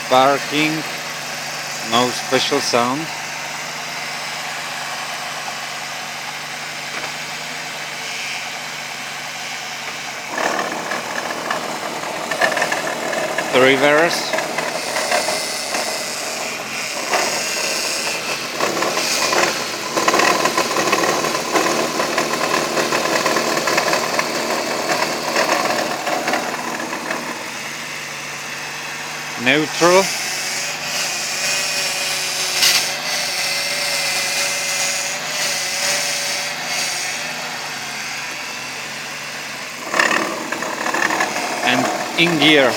Parking, no special sound. The reverse. Neutral. And in gear.